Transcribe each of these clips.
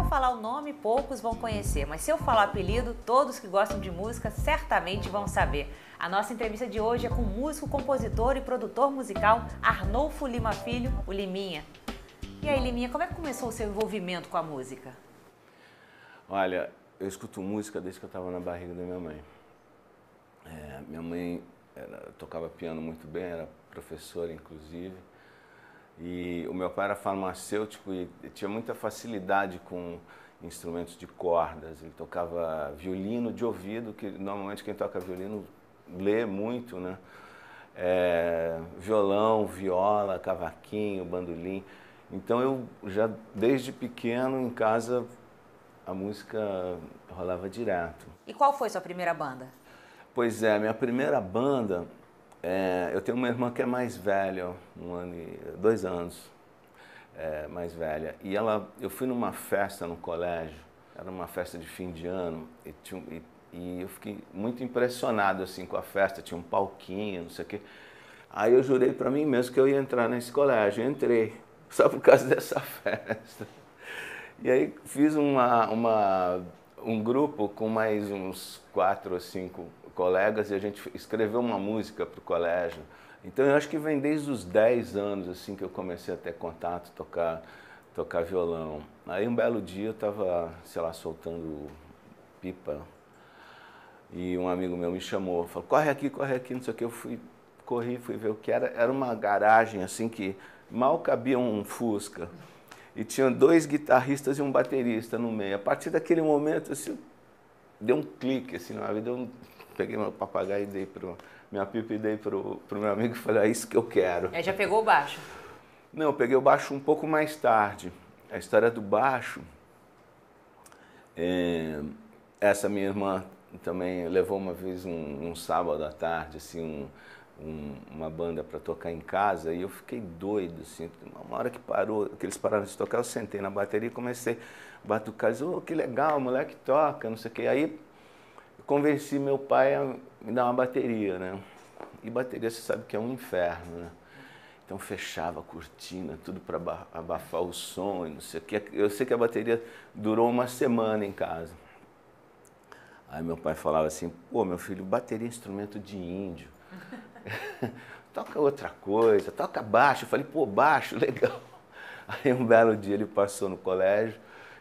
falar o nome, poucos vão conhecer, mas se eu falar apelido, todos que gostam de música certamente vão saber. A nossa entrevista de hoje é com o músico, compositor e produtor musical Arnolfo Lima Filho, o Liminha. E aí, Liminha, como é que começou o seu envolvimento com a música? Olha, eu escuto música desde que eu estava na barriga da minha mãe. Minha mãe tocava piano muito bem, era professora inclusive. E o meu pai era farmacêutico e tinha muita facilidade com instrumentos de cordas. Ele tocava violino de ouvido, que normalmente quem toca violino lê muito, né? Violão, viola, cavaquinho, bandolim. Então eu já desde pequeno em casa a música rolava direto. E qual foi sua primeira banda? Pois é, minha primeira banda, eu tenho uma irmã que é mais velha, 2 anos mais velha. E eu fui numa festa no colégio, era uma festa de fim de ano, e eu fiquei muito impressionado assim, com a festa, tinha um palquinho, não sei o quê. Aí eu jurei para mim mesmo que eu ia entrar nesse colégio, eu entrei, só por causa dessa festa. E aí fiz um grupo com mais uns 4 ou 5 colegas e a gente escreveu uma música para o colégio. Então eu acho que vem desde os 10 anos assim, que eu comecei a ter contato, tocar violão. Aí um belo dia eu estava, sei lá, soltando pipa e um amigo meu me chamou, falou, corre aqui, não sei o que. Eu corri, fui ver o que era. Era uma garagem assim que mal cabia um Fusca. E tinha 2 guitarristas e um baterista no meio. A partir daquele momento, assim, deu um clique assim, na vida. Eu peguei meu papagaio e dei minha pipa e dei pro meu amigo e falei, é isso que eu quero. Já pegou o baixo? Não, eu peguei o baixo um pouco mais tarde. A história do baixo, essa minha irmã também levou uma vez um sábado à tarde, assim, uma banda para tocar em casa e eu fiquei doido, assim, uma hora que eles pararam de tocar, eu sentei na bateria e comecei a batucar, disse, que legal, o moleque toca, não sei o que, aí eu convenci meu pai a me dar uma bateria, né, e bateria você sabe que é um inferno, né, então fechava a cortina, tudo para abafar o som e não sei o que, eu sei que a bateria durou uma semana em casa. Aí meu pai falava assim, pô, meu filho, bateria é instrumento de índio. Toca outra coisa, toca baixo. Eu falei, pô, baixo, legal. Aí um belo dia ele passou no colégio,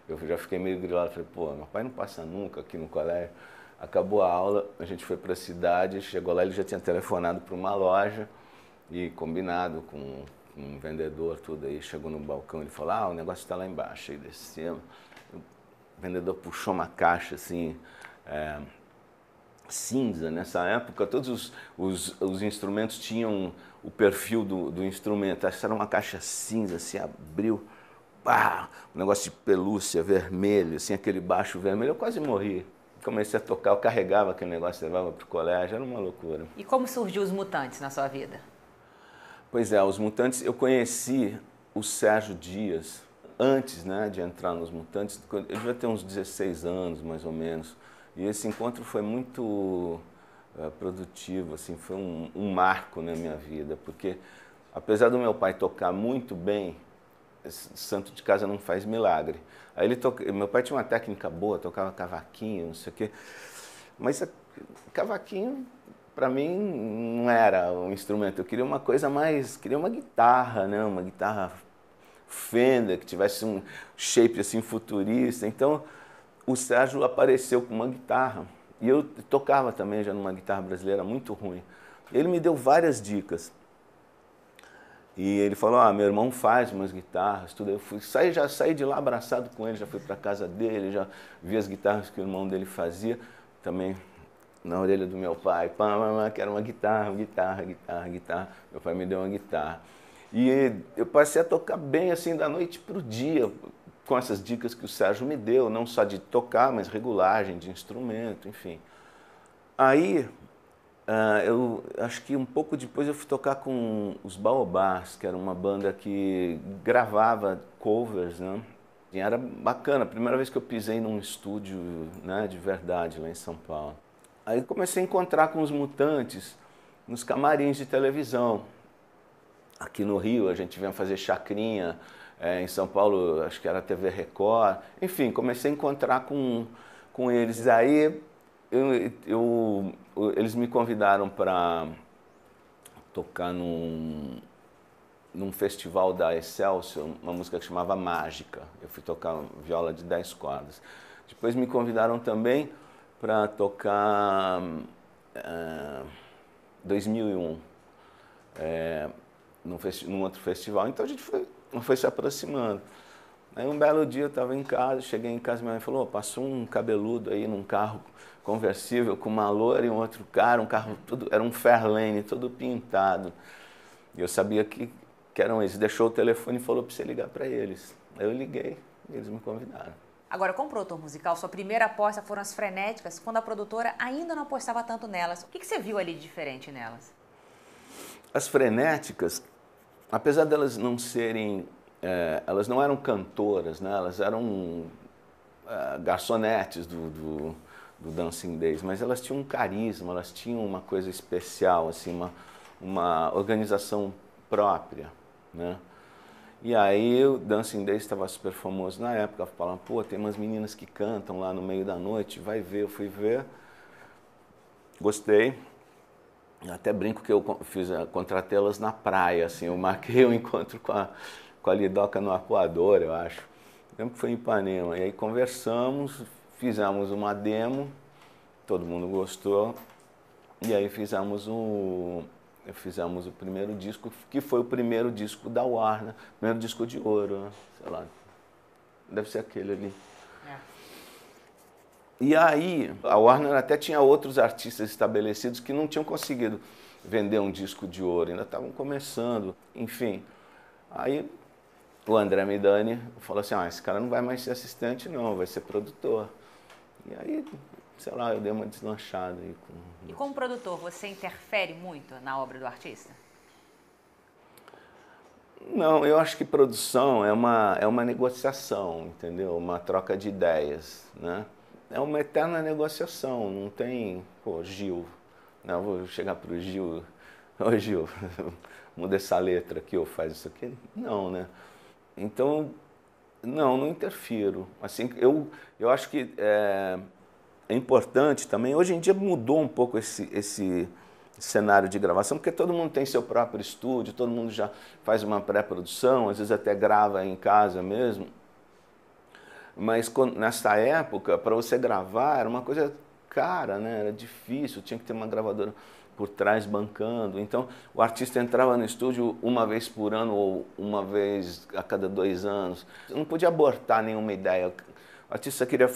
eu já fiquei meio grilado, falei, pô, meu pai não passa nunca aqui no colégio. Acabou a aula, a gente foi para a cidade, chegou lá, ele já tinha telefonado para uma loja e combinado com um vendedor, tudo aí, chegou no balcão, ele falou, o negócio está lá embaixo. Aí descemos, o vendedor puxou uma caixa assim, cinza. Nessa época todos os instrumentos tinham o perfil do instrumento. Essa era uma caixa cinza, se abriu, pá, um negócio de pelúcia vermelho, assim, aquele baixo vermelho, eu quase morri. Comecei a tocar, eu carregava aquele negócio, levava para o colégio, era uma loucura. E como surgiu os Mutantes na sua vida? Pois é, os Mutantes, eu conheci o Sérgio Dias antes, né, de entrar nos Mutantes, eu devia ter uns 16 anos, mais ou menos. E esse encontro foi muito produtivo, assim, foi um marco na minha vida, porque apesar do meu pai tocar muito bem, santo de casa não faz milagre. Aí meu pai tinha uma técnica boa, tocava cavaquinho, não sei o quê, mas cavaquinho para mim não era um instrumento, eu queria uma coisa mais, queria uma guitarra, né, uma guitarra Fender, que tivesse um shape assim futurista. Então o Sérgio apareceu com uma guitarra e eu tocava também já numa guitarra brasileira muito ruim. Ele me deu várias dicas e ele falou, meu irmão faz umas guitarras, tudo. Eu já saí de lá abraçado com ele, já fui para casa dele, já vi as guitarras que o irmão dele fazia, também na orelha do meu pai, que era uma guitarra. Meu pai me deu uma guitarra e eu passei a tocar bem assim da noite para o dia, com essas dicas que o Sérgio me deu, não só de tocar, mas regulagem de instrumento, enfim. Aí, eu acho que um pouco depois eu fui tocar com os Baobás, que era uma banda que gravava covers, né? E era bacana, a primeira vez que eu pisei num estúdio, né, de verdade, lá em São Paulo. Aí comecei a encontrar com os Mutantes nos camarins de televisão. Aqui no Rio, a gente vinha fazer chacrinha, em São Paulo, acho que era a TV Record. Enfim, comecei a encontrar com eles. Aí eles me convidaram para tocar num festival da Excelsior, uma música que chamava Mágica. Eu fui tocar viola de 10 cordas. Depois me convidaram também para tocar 2001, num outro festival. Então a gente foi se aproximando. Aí um belo dia eu estava em casa, cheguei em casa e minha mãe falou, passou um cabeludo aí num carro conversível com uma loira e um outro cara, um carro tudo, era um Fairlane, todo pintado. E eu sabia que eram eles. Deixou o telefone e falou para você ligar para eles. Aí eu liguei e eles me convidaram. Agora, como produtor musical, sua primeira aposta foram as Frenéticas, quando a produtora ainda não apostava tanto nelas. O que você viu ali de diferente nelas? As Frenéticas, apesar delas não serem, elas não eram cantoras, né? Elas eram garçonetes do Dancing Days, mas elas tinham um carisma, elas tinham uma coisa especial, assim, uma organização própria, né? E aí o Dancing Days estava super famoso na época, falavam, pô, tem umas meninas que cantam lá no meio da noite, vai ver. Eu fui ver, gostei. Até brinco que eu contratei elas na praia, assim, eu marquei um encontro com a Lidoca no Arpoador, eu acho. Lembro que foi em Ipanema. E aí conversamos, fizemos uma demo, todo mundo gostou, e aí fizemos o primeiro disco, que foi o primeiro disco da Warner, primeiro disco de ouro, né? Sei lá, deve ser aquele ali. E aí, a Warner até tinha outros artistas estabelecidos que não tinham conseguido vender um disco de ouro, ainda estavam começando, enfim. Aí o André Midani falou assim, esse cara não vai mais ser assistente não, vai ser produtor. E aí, sei lá, eu dei uma deslanchada aí. E como produtor, você interfere muito na obra do artista? Não, eu acho que produção é uma negociação, entendeu? Uma troca de ideias, né? É uma eterna negociação, não tem, pô, Gil, não, vou chegar pro Gil, ô Gil, muda essa letra aqui ou faz isso aqui, não, né? Então, não interfiro. Assim, eu acho que é importante também, hoje em dia mudou um pouco esse cenário de gravação, porque todo mundo tem seu próprio estúdio, todo mundo já faz uma pré-produção, às vezes até grava em casa mesmo. Mas nessa época, para você gravar, era uma coisa cara, né? Era difícil, tinha que ter uma gravadora por trás bancando. Então, o artista entrava no estúdio uma vez por ano ou uma vez a cada 2 anos. Não podia abortar nenhuma ideia. O artista queria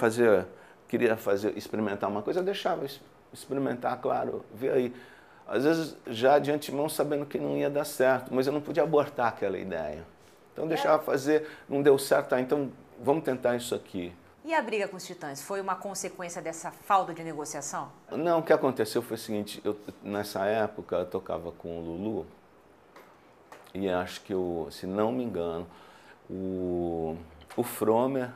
experimentar uma coisa, eu deixava experimentar, claro, ver aí. Às vezes, já de antemão, sabendo que não ia dar certo, mas eu não podia abortar aquela ideia. Então, deixava fazer, não deu certo, então vamos tentar isso aqui. E a briga com os Titãs foi uma consequência dessa falta de negociação? Não, o que aconteceu foi o seguinte, nessa época eu tocava com o Lulu e acho que, se não me engano, o Fromer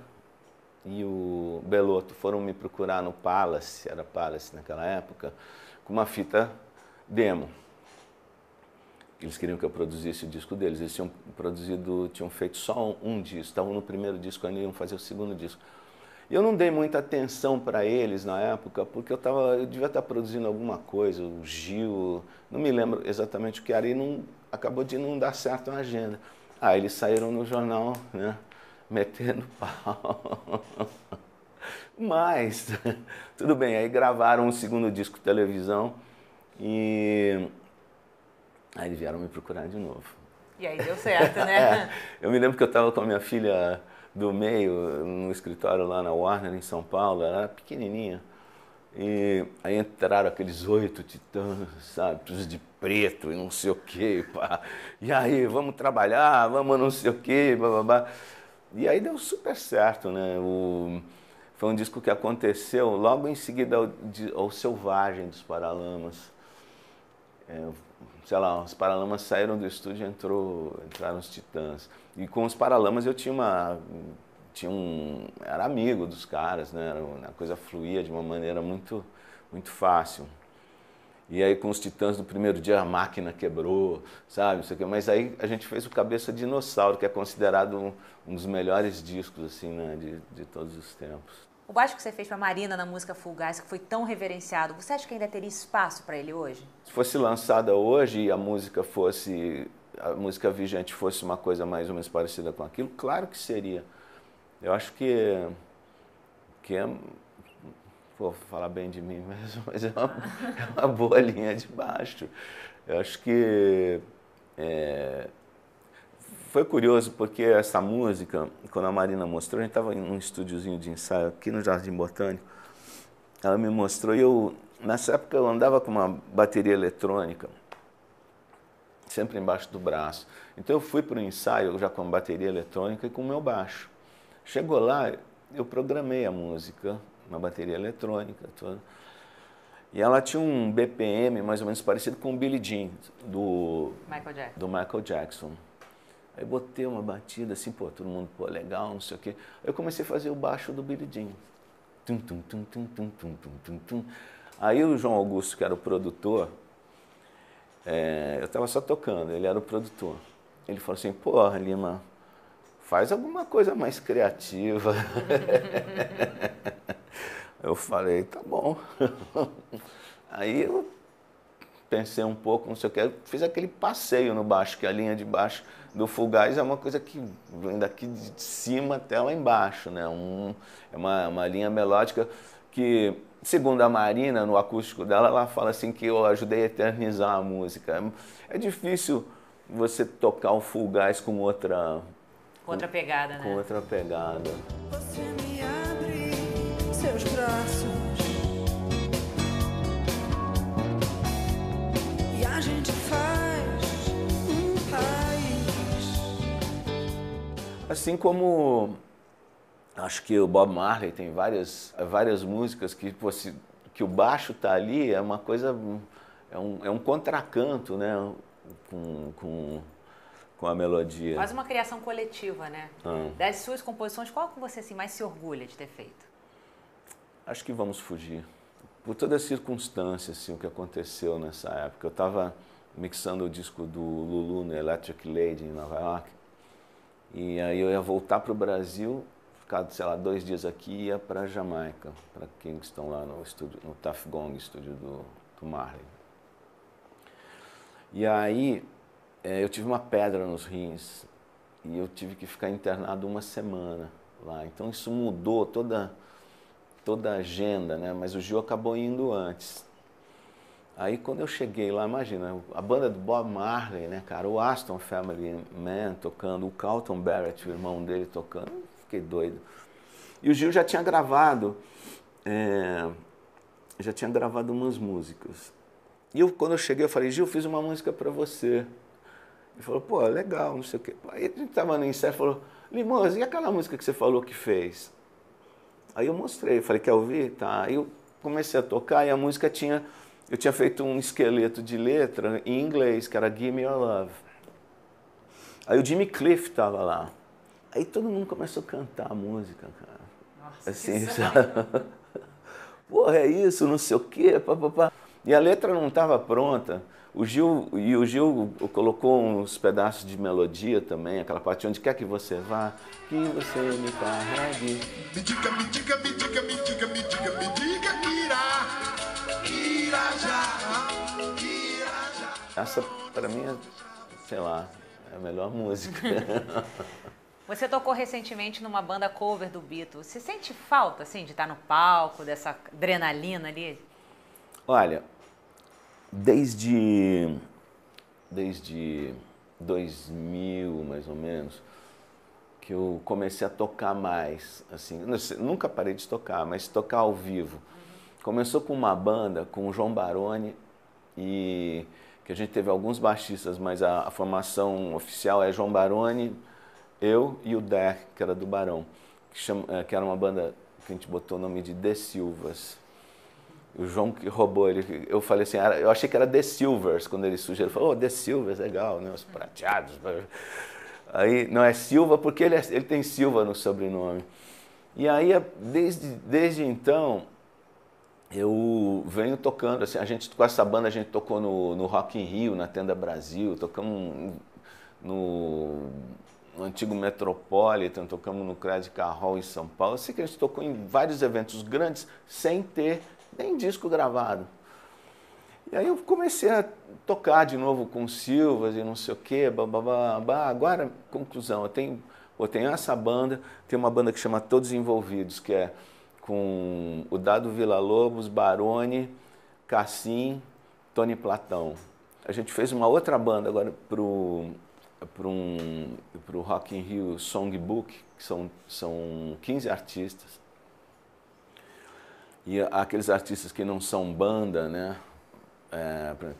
e o Belotto foram me procurar no Palace, era Palace naquela época, com uma fita demo. Eles queriam que eu produzisse o disco deles. Eles tinham feito só um disco, estavam no primeiro disco, ainda iam fazer o segundo disco. E eu não dei muita atenção para eles na época, porque eu devia estar produzindo alguma coisa, o Gil, não me lembro exatamente o que era, e acabou de não dar certo na agenda. Eles saíram no jornal, né, metendo pau. Mas, tudo bem, aí gravaram o segundo disco de televisão e aí eles vieram me procurar de novo. E aí deu certo, né? Eu me lembro que eu estava com a minha filha do meio no escritório lá na Warner, em São Paulo, ela era pequenininha. E aí entraram aqueles 8 titãs, sabe, todos de preto e não sei o quê. Pá. E aí, vamos trabalhar, vamos não sei o quê, bababá. E aí deu super certo, né? Foi um disco que aconteceu logo em seguida ao Selvagem dos Paralamas. Sei lá, os Paralamas saíram do estúdio e entraram os Titãs. E com os Paralamas eu era amigo dos caras, né? A coisa fluía de uma maneira muito, muito fácil. E aí com os Titãs, no primeiro dia a máquina quebrou, sabe? Isso aqui. Mas aí a gente fez o Cabeça Dinossauro, que é considerado um dos melhores discos assim, né, de todos os tempos. O baixo que você fez para Marina na música Full Gas, que foi tão reverenciado, você acha que ainda teria espaço para ele hoje? Se fosse lançada hoje e a música vigente fosse uma coisa mais ou menos parecida com aquilo, claro que seria. Eu acho que é, vou falar bem de mim mesmo, mas é uma boa linha de baixo. Eu acho que foi curioso porque essa música, quando a Marina mostrou, a gente estava em um estúdiozinho de ensaio aqui no Jardim Botânico, ela me mostrou e nessa época eu andava com uma bateria eletrônica, sempre embaixo do braço. Então eu fui para o ensaio já com a bateria eletrônica e com o meu baixo. Chegou lá, eu programei a música, uma bateria eletrônica toda. E ela tinha um BPM mais ou menos parecido com o Billie Jean, do Michael Jackson. Aí botei uma batida assim, pô, todo mundo, pô, legal, não sei o quê. Aí eu comecei a fazer o baixo do Billie Jean. Tum, tum, tum, tum, tum, tum, tum, tum, tum. Aí o João Augusto, que era o produtor, eu estava só tocando, ele era o produtor. Ele falou assim, porra, Lima, faz alguma coisa mais criativa. Eu falei, tá bom. Aí eu pensei um pouco, não sei o que, fiz aquele passeio no baixo, que a linha de baixo do Full Gas é uma coisa que vem daqui de cima até lá embaixo, né? É uma linha melódica que, segundo a Marina, no acústico dela, ela fala assim que eu ajudei a eternizar a música. É difícil você tocar o Full Gas com outra pegada, né? Com outra pegada. Você me abre seus braços e a gente faz um país. Assim como acho que o Bob Marley tem várias músicas que o baixo tá ali, é uma coisa, é um contracanto, né, com a melodia. Quase uma criação coletiva, né? Das suas composições, qual que você assim, mais se orgulha de ter feito? Acho que Vamos Fugir. Por toda a circunstância, assim, o que aconteceu nessa época. Eu estava mixando o disco do Lulu no Electric Lady em Nova York. E aí eu ia voltar para o Brasil, ficar, sei lá, 2 dias aqui e ia para Jamaica, para Kingston, lá no estúdio, no Tuff Gong, estúdio do Marley. E aí eu tive uma pedra nos rins e eu tive que ficar internado 1 semana lá. Então isso mudou toda a agenda, né? Mas o Gil acabou indo antes. Aí quando eu cheguei lá, imagina, a banda do Bob Marley, né, cara, o Aston Family Man tocando, o Carlton Barrett, o irmão dele tocando, fiquei doido. E o Gil já tinha gravado umas músicas. E quando eu cheguei, eu falei, Gil, fiz uma música para você. Ele falou, pô, legal, não sei o quê. Aí a gente tava no ensaio e falou, Limoso, e aquela música que você falou que fez? Aí eu mostrei, falei, quer ouvir? Tá. Aí eu comecei a tocar e a música eu tinha feito um esqueleto de letra em inglês, que era Give Me Your Love. Aí o Jimmy Cliff tava lá. Aí todo mundo começou a cantar a música, cara. Nossa, assim, sabe? Porra, é isso, não sei o quê, papapá. E a letra não estava pronta. O Gil colocou uns pedaços de melodia também, aquela parte onde quer que você vá, que você me carregue. Me diga, me diga, me diga, me diga, me diga, me diga que irá já. Essa, para mim, sei lá, é a melhor música. Você tocou recentemente numa banda cover do Beatles. Você sente falta, assim, de estar no palco, dessa adrenalina ali? Olha, desde 2000, mais ou menos, que eu comecei a tocar mais, assim, nunca parei de tocar, mas tocar ao vivo. Começou com uma banda, com o João Baroni, e que a gente teve alguns baixistas, mas a formação oficial é João Baroni, eu e o Der, que era do Barão, que era uma banda que a gente botou o nome de The Silvas. O João que roubou ele, eu falei assim, eu achei que era The Silvers, quando ele sugeriu, ele falou, The Silvers, legal, né, os prateados. Aí, não é Silva, porque ele tem Silva no sobrenome. E aí, desde então, eu venho tocando, assim, com essa banda a gente tocou no Rock in Rio, na Tenda Brasil, tocamos no antigo Metropolitan, tocamos no Credit Hall em São Paulo. Eu sei que a gente tocou em vários eventos grandes sem ter nem disco gravado. E aí eu comecei a tocar de novo com Silvas e não sei o quê, babá. Agora, conclusão, eu tenho essa banda, tem uma banda que chama Todos Envolvidos, que é com o Dado Villa-Lobos, Barone, Cassim, Tony Platão. A gente fez uma outra banda agora pro Rock in Rio Songbook, que são 15 artistas. E aqueles artistas que não são banda, né?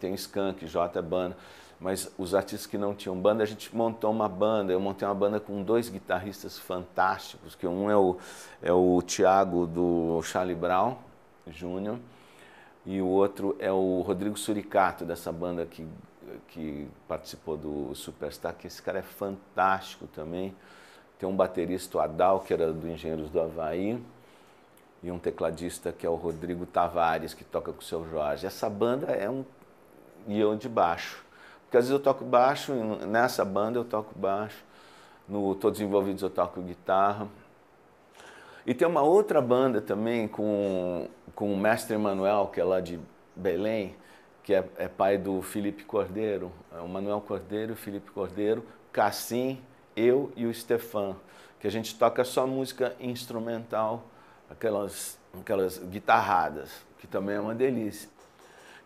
Tem Skank, J é banda, mas os artistas que não tinham banda, a gente montou uma banda. Eu montei uma banda com 2 guitarristas fantásticos, que um é o Thiago do Charlie Brown Jr. e o outro é o Rodrigo Suricato, dessa banda que participou do Superstar, que esse cara é fantástico também. Tem um baterista, o Adal, que era do Engenheiros do Havaí, e um tecladista que é o Rodrigo Tavares, que toca com o Seu Jorge. Essa banda e eu de baixo. Porque às vezes eu toco baixo, nessa banda eu toco baixo, no Todos Envolvidos eu toco guitarra. E tem uma outra banda também com o Mestre Emanuel, que é lá de Belém, que é pai do Felipe Cordeiro, o Manuel Cordeiro, o Felipe Cordeiro, Cassim, eu e o Stefan, que a gente toca só música instrumental, aquelas guitarradas, que também é uma delícia.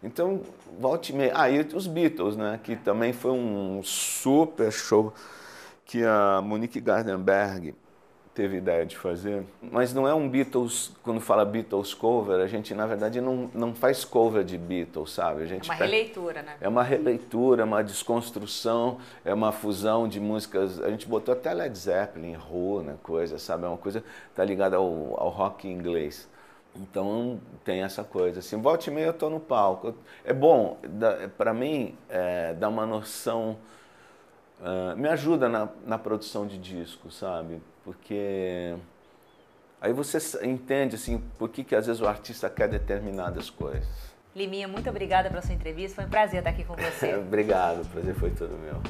Então, volte e meia. E os Beatles, né, que também foi um super show que a Monique Gardenberg teve ideia de fazer. Mas não é um Beatles, quando fala Beatles cover, a gente, na verdade, não faz cover de Beatles, sabe? É uma releitura, né? É uma releitura, uma desconstrução, é uma fusão de músicas. A gente botou até Led Zeppelin, Who, né, coisa, sabe? É uma coisa que está ligada ao rock inglês. Então tem essa coisa, assim, volta e meia eu estou no palco. É bom, para mim, dá uma noção, me ajuda na produção de disco, sabe? Porque aí você entende, assim, por que às vezes o artista quer determinadas coisas. Liminha, muito obrigada pela sua entrevista, foi um prazer estar aqui com você. Obrigado, o prazer foi todo meu.